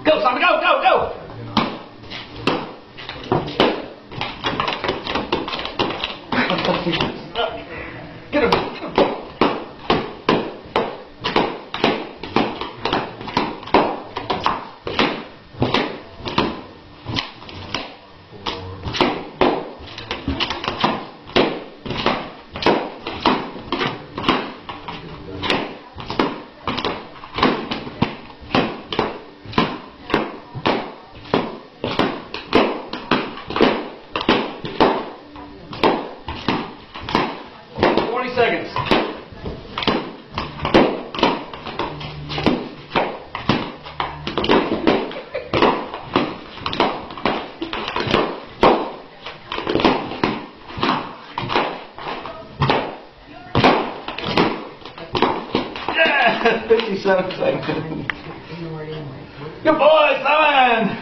Go, Simon, go, go, go! Get him. Seconds. Yeah, 57 seconds. Good boy, Simon.